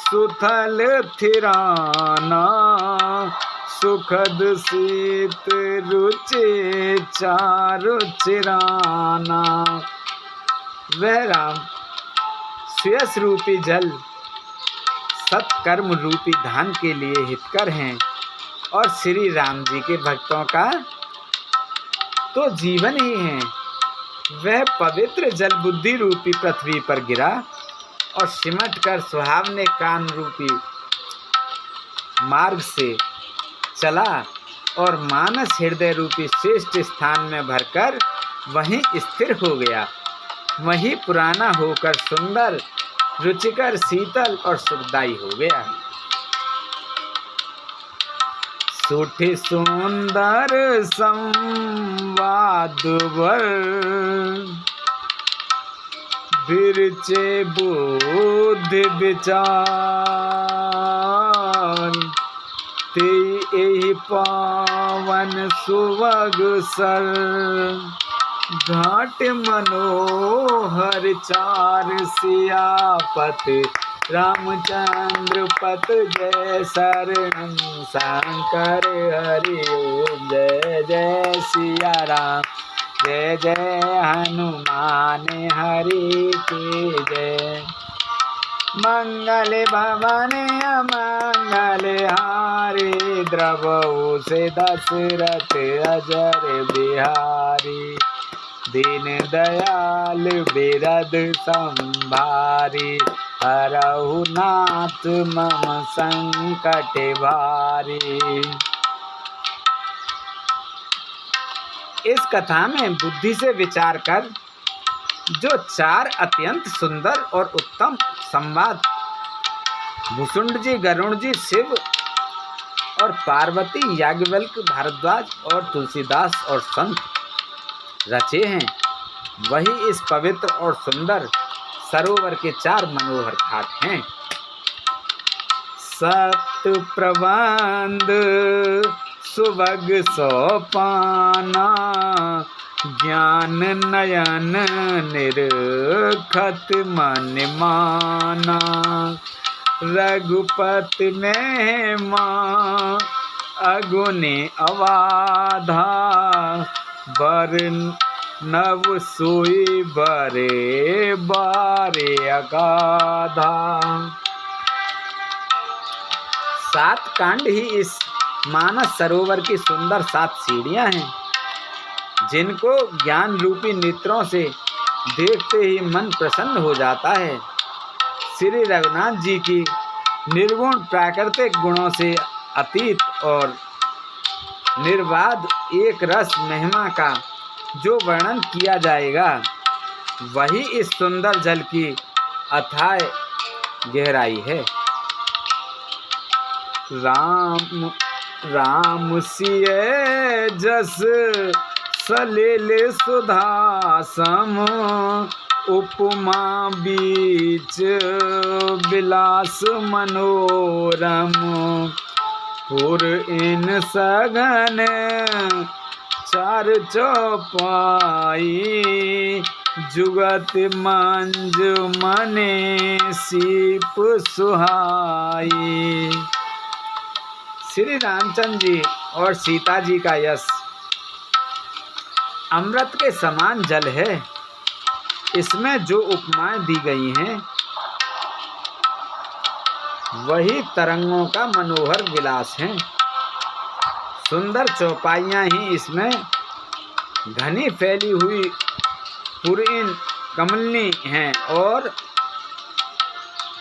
सुथल थिराना, सुखद शीत रुचि चारु चिराना। वह राम सुयस रूपी जल सत्कर्म रूपी धान के लिए हितकर हैं, और श्री राम जी के भक्तों का तो जीवन ही है। वह पवित्र जल बुद्धि रूपी पृथ्वी पर गिरा और सिमट कर सुहावने कान रूपी मार्ग से चला, और मानस हृदय रूपी श्रेष्ठ स्थान में भरकर वहीं स्थिर हो गया। वहीं पुराना होकर सुंदर, रुचिकर, शीतल और सुखदायी हो गया। सुठी सुंदर संवाद वर, बिरचे बुद्धि विचार। ते एहि पावन सुवग सर, घाट मनोहर चार सियापत। रामचंद्र पत जय शरणं शंकर हरि ओम। जय जय सिया राम, जय जय हनुमान हरि के जय। मंगल भवन अमंगल हारी, द्रवहु से दशरथ अजर बिहारी। दीन दयाल बिरद संभारी, हरहु नाथ मम संकट भारी। इस कथा में बुद्धि से विचार कर जो चार अत्यंत सुंदर और उत्तम संवाद भुसुंड जी, गरुण जी, शिव और पार्वती, याज्ञवल्क्य, भारद्वाज और तुलसीदास और संत रचे हैं, वही इस पवित्र और सुंदर सरोवर के चार मनोहर घाट हैं। सत प्रबंध सुभग सोपाना, ज्ञान नयन निरखत मन माना। रघुपति में माँ अगुनि अवाधा, बर नव सोई बरे बारे अगाधा। सात कांड ही इस मानस सरोवर की सुंदर सात सीढ़ियां हैं, जिनको ज्ञान रूपी नेत्रों से देखते ही मन प्रसन्न हो जाता है। श्री रघुनाथ जी की निर्गुण प्राकृतिक गुणों से अतीत और निर्बाध एक रस महिमा का जो वर्णन किया जाएगा, वही इस सुंदर जल की अथाह गहराई है। राम राम सिय जस सलिल सुधा सम, उपमा बीच विलास मनोरम। पुर इन सघन चार चौपाई, जुगत मंज मने सीप सुहाई। श्री रामचंद्र जी और सीता जी का यश अमृत के समान जल है। इसमें जो उपमाएं दी गई हैं वही तरंगों का मनोहर विलास है। सुंदर चौपाइयाँ ही इसमें घनी फैली हुई पुरइन कमलनी हैं और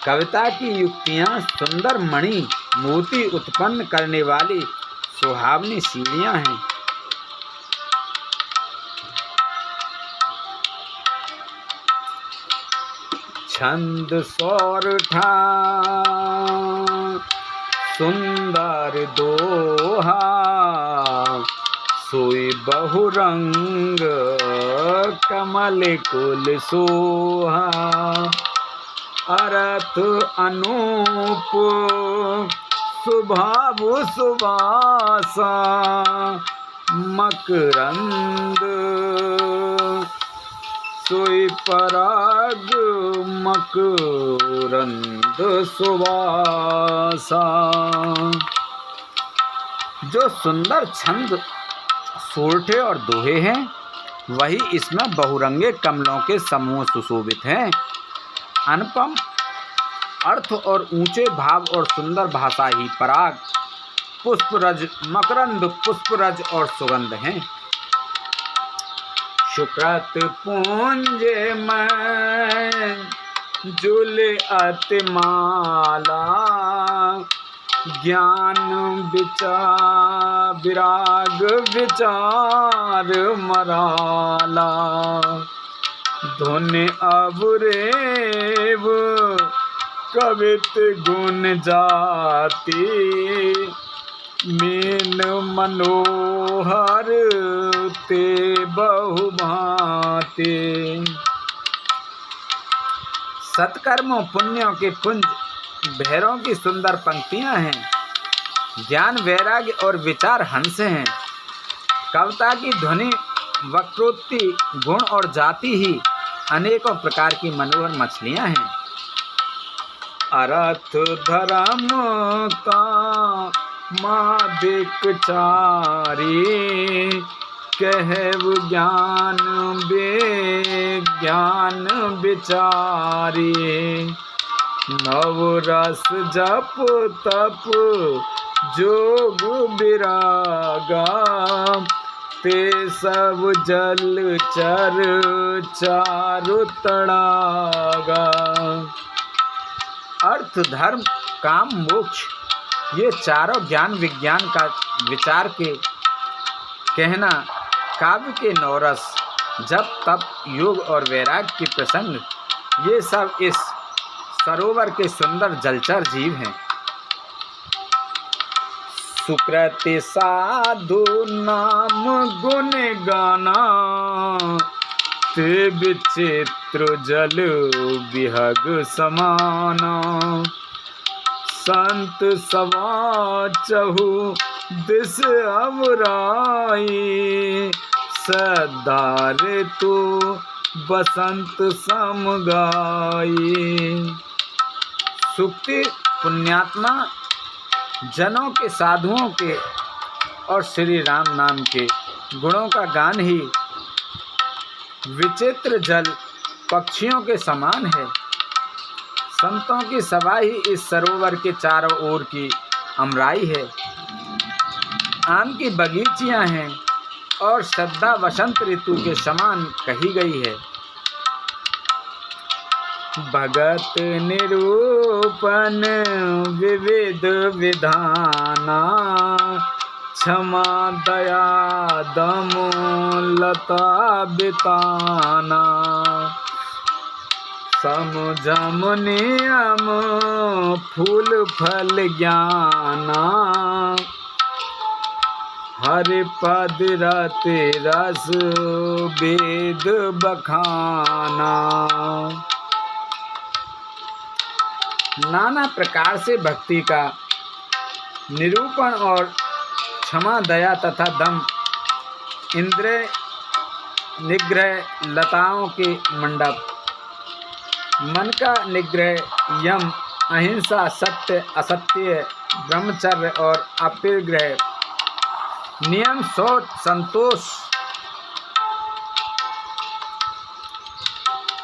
कविता की युक्तियाँ सुंदर मणि मोती उत्पन्न करने वाली सुहावनी सीढ़ियाँ हैं। छंद सौरठा सुंदर दोहा, सोई बहुरंग कमल कुल सोहा। अरथ अनूप सुभाव सुबासा, मकरंद सोई पराग मकरंद सुवासा। जो सुंदर छंद सोरठे और दोहे हैं वही इसमें बहुरंगे कमलों के समूह सुशोभित हैं। अनुपम अर्थ और ऊंचे भाव और सुंदर भाषा ही पराग पुष्परज मकरंद पुष्परज और सुगंध हैं। शुक्रत पुंज में जुल अतिमाला, ज्ञान विचार विराग विचार मराला। धुन अवरेव कवित गुण जाति, मीन मनोहर ते बहुभांति। सत्कर्मों पुण्यों के पुंज भैरों की सुंदर पंक्तियां हैं। ज्ञान वैराग्य और विचार हंस हैं। कविता की ध्वनि वक्रोक्ति गुण और जाति ही अनेकों प्रकार की मनोहर मछलियां हैं। अर्थ धर्म का मादिक चारी, कहव ज्ञान विज्ञान विचारी। नवरस जप तप जोग विरागा, ते सब जल चर चारु तड़ागा। अर्थ धर्म काम मोक्ष ये चारों ज्ञान विज्ञान का विचार के कहना, काव्य के नौरस जप तप योग और वैराग्य के प्रसंग, ये सब इस सरोवर के सुंदर जलचर जीव हैं। सुकृति साधु नाम गुण गाना, ते विचित्र जल विहग समाना। संत सवाचहु दिस अवराई, सदार तो बसंत समगाई। सुक्ति पुण्यात्मा जनों के साधुओं के और श्री राम नाम के गुणों का गान ही विचित्र जल पक्षियों के समान है। संतों की सभा ही इस सरोवर के चारों ओर की अमराई है। आम की बगीचियां हैं और श्रद्धा वसंत ऋतु के समान कही गई है। भगत निरूपण विविध विधाना, क्षमा दया दम लता बिताना। समझम नियम फूल फल ज्ञाना, हरिपद रति रस वेद बखाना। नाना प्रकार से भक्ति का निरूपण और क्षमा, दया तथा दम, इंद्रिय निग्रह, लताओं के मंडप, मन का निग्रह, यम, अहिंसा, सत्य असत्य, ब्रह्मचर्य और अपरिग्रह, नियम, शौच, संतोष,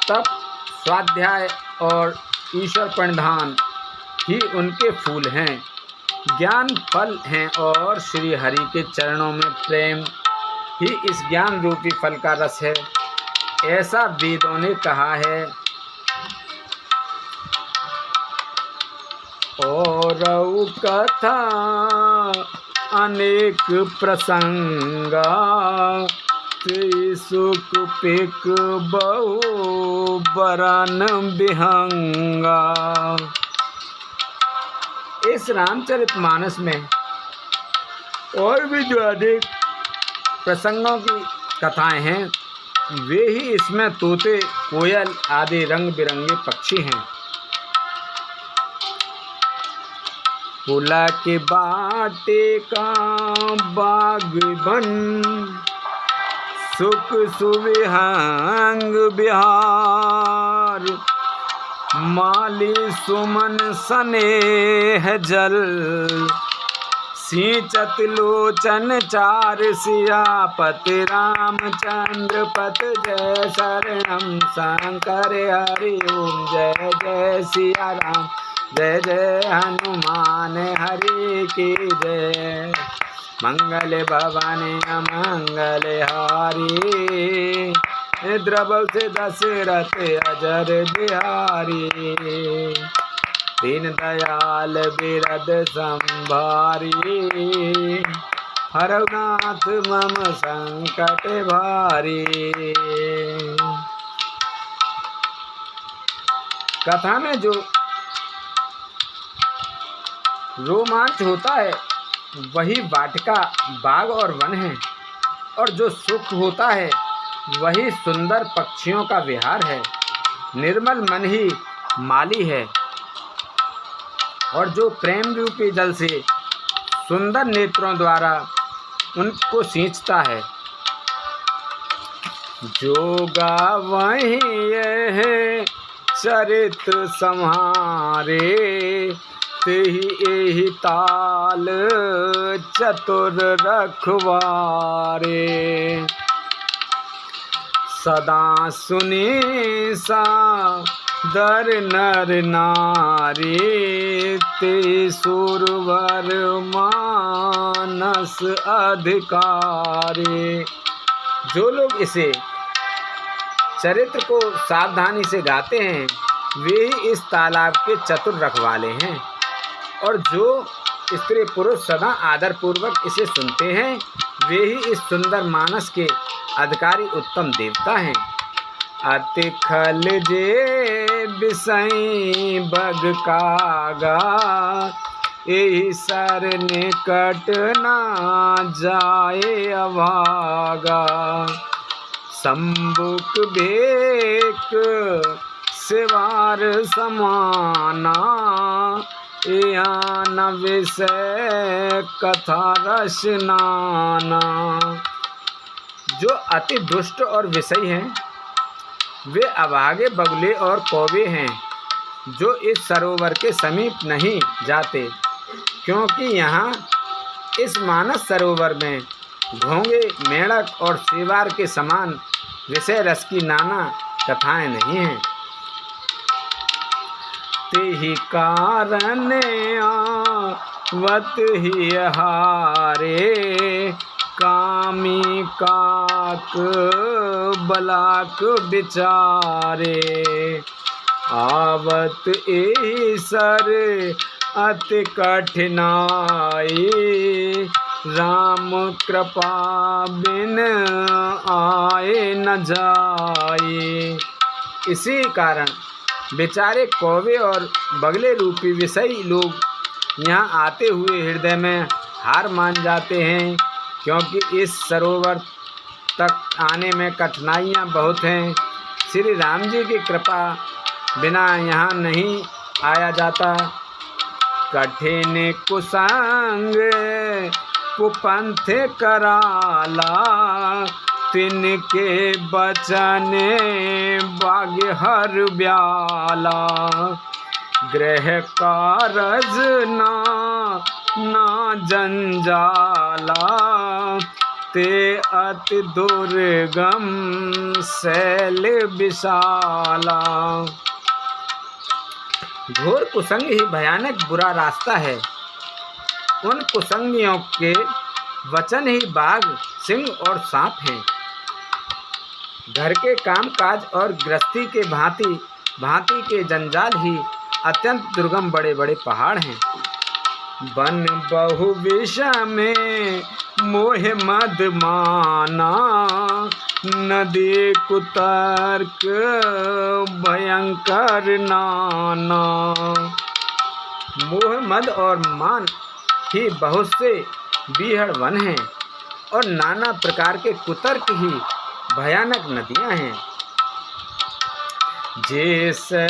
तप, स्वाध्याय और ईश्वर प्रणिधान ही उनके फूल हैं, ज्ञान फल हैं और श्री हरि के चरणों में प्रेम ही इस ज्ञान रूपी फल का रस है, ऐसा वेदों ने कहा है। और कथा अनेक प्रसंगा, सुख पिक बहु बरन विहंगा। इस रामचरितमानस में और भी जो अधिक प्रसंगों की कथाएं हैं, वे ही इसमें तोते, कोयल आदि रंग बिरंगे पक्षी हैं। फूला के बाटे का बागबन, सुख सुविहंग बिहार, माली सुमन स्नेह जल, सिंचत लोचन चार सियापत, रामचंद्र पत जय शरणम शंकर हरि ओम, जय जय सिया राम, जय जय हनुमान हरि की जय। मंगल भवानी अमंगल हारी, द्रवौ से दशरथ अजर बिहारी, दीन दयाल बिरद संभारी, हरनाथ मम संकट भारी। कथा में जो रोमांच होता है वही वाटिका, बाग और वन है, और जो सुख होता है वही सुंदर पक्षियों का विहार है। निर्मल मन ही माली है, और जो प्रेम रूपी जल से सुंदर नेत्रों द्वारा उनको सींचता है। जो गावहीं यह चरित सम्हारे, तेहि एहि ताल चतुर रखवारे, सदा सुनी सादर नर नारी, ते सुरवर मानस अधिकारी। जो लोग इसे चरित्र को सावधानी से गाते हैं, वे ही इस तालाब के चतुर रखवाले हैं, और जो स्त्री पुरुष सदा आदर पूर्वक इसे सुनते हैं, वे ही इस सुंदर मानस के अधिकारी उत्तम देवता हैं। अति खल जे बिसई बग कागा, एहि सर निकट ना जाए अभागा, संबुक बेक सिवार समाना, यहाँ न विषय कथा रस नाना। जो अति दुष्ट और विषयी हैं, वे अभागे बगुले और कौवे हैं, जो इस सरोवर के समीप नहीं जाते, क्योंकि यहाँ इस मानस सरोवर में घोंगे, मेढक और सेवार के समान विषय रस की नाना कथाएं नहीं हैं। तेहि कारण आवत ही हारे, कामी काक बलाक बिचारे, आवत एहि सर अति कठिनाई, राम कृपा बिन आए न जाए। इसी कारण बेचारे कौवे और बगले रूपी विषयी लोग यहाँ आते हुए हृदय में हार मान जाते हैं, क्योंकि इस सरोवर तक आने में कठिनाइयाँ बहुत हैं। श्री राम जी की कृपा बिना यहाँ नहीं आया जाता। कठिन कुसंग कुपंथ कराला, तिनके बचन बाग्य हर ब्याला। गृह कारज ना जंजाला, ते अति दुर्गम शैल विशाला। घोर कुसंग ही भयानक बुरा रास्ता है। उन कुसंगियों के वचन ही बाघ, सिंह और सांप हैं। घर के कामकाज और गृहस्थी के भांति भांति के जंजाल ही अत्यंत दुर्गम बड़े बड़े पहाड़ हैं। वन बहु विषम मोह मद माना, नदी कुतर्क भयंकर नाना। मोह मद और मान ही बहुत से बीहड़ वन हैं और नाना प्रकार के कुतर्क ही भयानक नदियां हैं। जैसे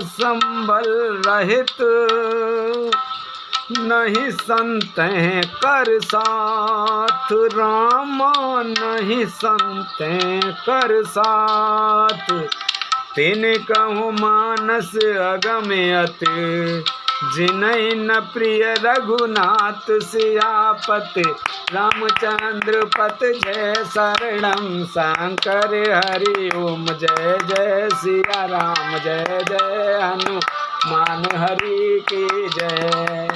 संबल रहित नहीं संत कर साथ, रामा नहीं संत कर साथ। तिन कहूँ मानस अगमयत, जिनहि न प्रिय रघुनाथ। सियापत रामचंद्र पत जय शरणम शंकर हरि ओम। जय जय सिया राम जय जय हनुमान हरि की जय।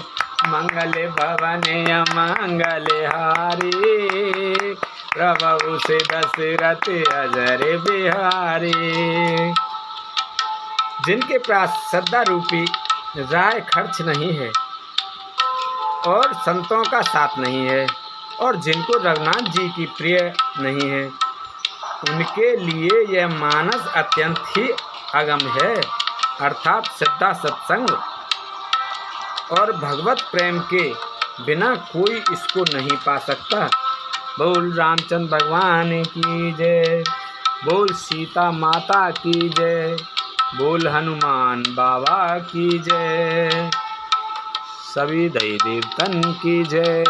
मंगल भवन अमंगल हारी, प्रभु से दशरथ अजर बिहारी। जिनके पास श्रद्धा रूपी राय खर्च नहीं है और संतों का साथ नहीं है, और जिनको रघुनाथ जी की प्रिय नहीं है, उनके लिए यह मानस अत्यंत ही अगम है। अर्थात श्रद्धा, सत्संग और भगवत प्रेम के बिना कोई इसको नहीं पा सकता। बोल रामचंद्र भगवान की जय, बोल सीता माता की जय, बोल हनुमान बाबा की जय, सभी देवी देवतन की जय।